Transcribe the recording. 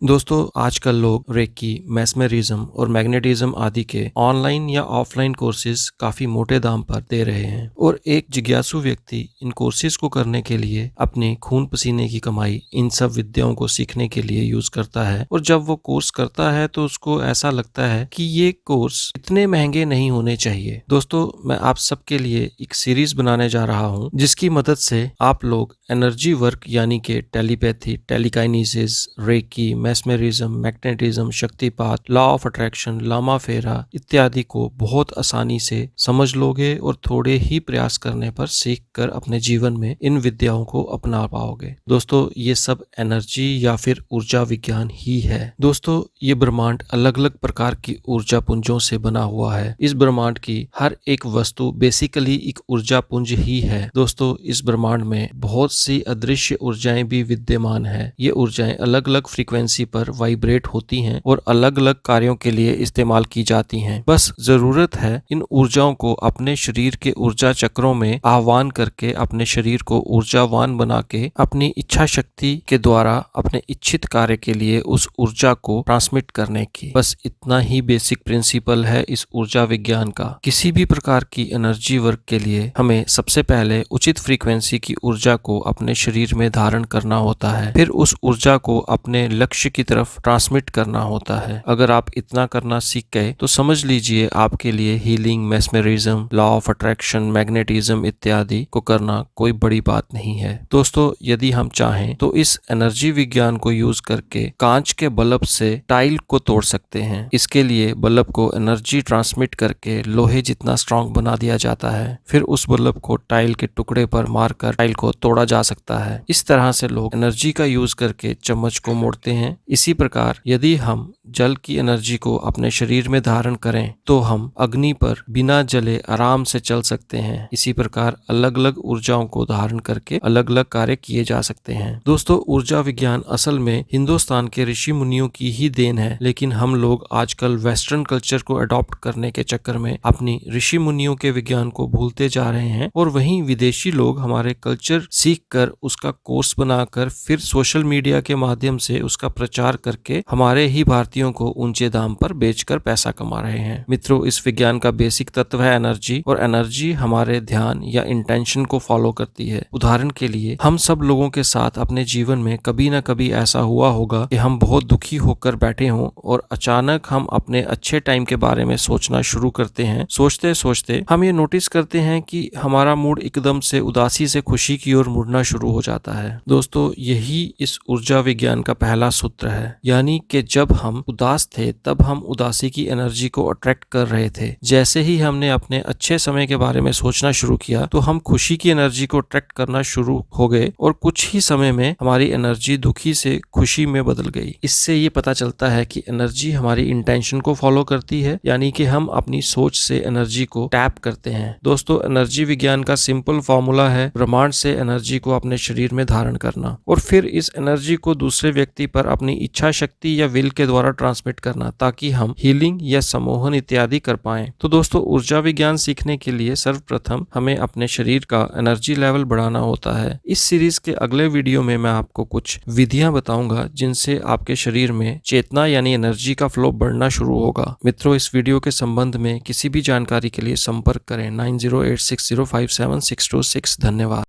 दोस्तों आजकल लोग रेकी, मैस्मेरिज्म और मैग्नेटिज्म आदि के ऑनलाइन या ऑफलाइन कोर्सेज काफी मोटे दाम पर दे रहे हैं और एक जिज्ञासु व्यक्ति इन कोर्सेज को करने के लिए अपने खून पसीने की कमाई इन सब विद्याओं को सीखने के लिए यूज करता है। और जब वो कोर्स करता है तो उसको ऐसा लगता है कि ये कोर्स इतने महंगे नहीं होने चाहिए। दोस्तों मैं आप सबके लिए एक सीरीज बनाने जा रहा हूँ जिसकी मदद से आप लोग एनर्जी वर्क यानी कि telepathy, telekinesis, reiki, mesmerism, magnetism, शक्तिपात, law of attraction, Lama Fera इत्यादि को बहुत आसानी से समझ लोगे और थोड़े ही प्रयास करने पर सीख कर अपने जीवन में इन विद्याओं को अपना पाओगे। दोस्तों ये सब एनर्जी या फिर ऊर्जा विज्ञान ही है। दोस्तों ये ब्रह्मांड अलग अलग प्रकार की ऊर्जा पुंजों से बना हुआ है। इस ब्रह्मांड की हर एक वस्तु बेसिकली एक ऊर्जा पुंज ही है। दोस्तों इस ब्रह्मांड में बहुत सी अदृश्य ऊर्जाएं भी विद्यमान है। ये ऊर्जाएं अलग अलग फ्रीक्वेंसी पर वाइब्रेट होती हैं और अलग अलग कार्यों के लिए इस्तेमाल की जाती हैं। बस जरूरत है इन ऊर्जाओं को अपने शरीर के ऊर्जा चक्रों में आह्वान करके अपने शरीर को ऊर्जावान बना के अपनी इच्छा शक्ति के द्वारा अपने इच्छित कार्य के लिए उस ऊर्जा को ट्रांसमिट करने की। बस इतना ही बेसिक प्रिंसिपल है इस ऊर्जा विज्ञान का। किसी भी प्रकार की एनर्जी वर्क के लिए हमें सबसे पहले उचित फ्रीक्वेंसी की ऊर्जा को अपने शरीर में धारण करना होता है, फिर उस ऊर्जा को अपने लक्ष्य की तरफ ट्रांसमिट करना होता है। अगर आप इतना करना सीख गए तो समझ लीजिए आपके लिए healing, mesmerism, law of attraction, magnetism इत्यादि को करना कोई बड़ी बात नहीं है। दोस्तों यदि हम चाहें तो इस एनर्जी विज्ञान को यूज करके कांच के बल्ब से टाइल को तोड़ सकते हैं। इसके लिए बल्ब को एनर्जी ट्रांसमिट करके लोहे जितना स्ट्रांग बना दिया जाता है, फिर उस बल्ब को टाइल के टुकड़े पर मारकर टाइल को तोड़ा जा सकता है। इस तरह से लोग एनर्जी का यूज करके चम्मच को मोड़ते हैं। इसी प्रकार यदि हम जल की एनर्जी को अपने शरीर में धारण करें तो हम अग्नि पर बिना जले आराम से चल सकते हैं। इसी प्रकार अलग अलग ऊर्जाओं को धारण करके अलग अलग कार्य किए जा सकते हैं। दोस्तों ऊर्जा विज्ञान असल में हिंदुस्तान के ऋषि मुनियों की ही देन है, लेकिन हम लोग आजकल वेस्टर्न कल्चर को अडॉप्ट करने के चक्कर में अपनी ऋषि मुनियों के विज्ञान को भूलते जा रहे हैं और वहीं विदेशी लोग हमारे कल्चर सीख कर उसका कोर्स बनाकर फिर सोशल मीडिया के माध्यम से उसका प्रचार करके हमारे ही भारतीयों को ऊंचे दाम पर बेचकर पैसा कमा रहे हैं। मित्रों इस विज्ञान का बेसिक तत्व है एनर्जी, और एनर्जी हमारे ध्यान या इंटेंशन को फॉलो करती है। उदाहरण के लिए हम सब लोगों के साथ अपने जीवन में कभी न कभी ऐसा हुआ होगा कि हम बहुत दुखी होकर बैठे हों और अचानक हम अपने अच्छे टाइम के बारे में सोचना शुरू करते हैं। सोचते सोचते हम ये नोटिस करते हैं कि हमारा मूड एकदम से उदासी से खुशी की ओर मुड़ना शुरू हो जाता है। दोस्तों यही इस ऊर्जा विज्ञान का पहला सूत्र है, यानी कि जब हम उदास थे तब हम उदासी की एनर्जी को अट्रैक्ट कर रहे थे। जैसे ही हमने अपने अच्छे समय के बारे में सोचना शुरू किया तो हम खुशी की एनर्जी को अट्रैक्ट करना शुरू हो गए और कुछ ही समय में हमारी एनर्जी दुखी से खुशी में बदल गई। इससे ये पता चलता है कि एनर्जी हमारी इंटेंशन को फॉलो करती है, यानी कि हम अपनी सोच से एनर्जी को टैप करते हैं। दोस्तों एनर्जी विज्ञान का सिंपल फॉर्मूला है ब्रह्मांड से एनर्जी को अपने शरीर में धारण करना और फिर इस एनर्जी को दूसरे व्यक्ति पर अपनी इच्छा शक्ति या विल के द्वारा ट्रांसमिट करना, ताकि हम हीलिंग या सम्मोहन इत्यादि कर पाएं। तो दोस्तों ऊर्जा विज्ञान सीखने के लिए सर्वप्रथम हमें अपने शरीर का एनर्जी लेवल बढ़ाना होता है। इस सीरीज के अगले वीडियो में मैं आपको कुछ विधियां बताऊंगा जिनसे आपके शरीर में चेतना यानी एनर्जी का फ्लो बढ़ना शुरू होगा। मित्रों इस वीडियो के संबंध में किसी भी जानकारी के लिए संपर्क करें 9086057626। धन्यवाद।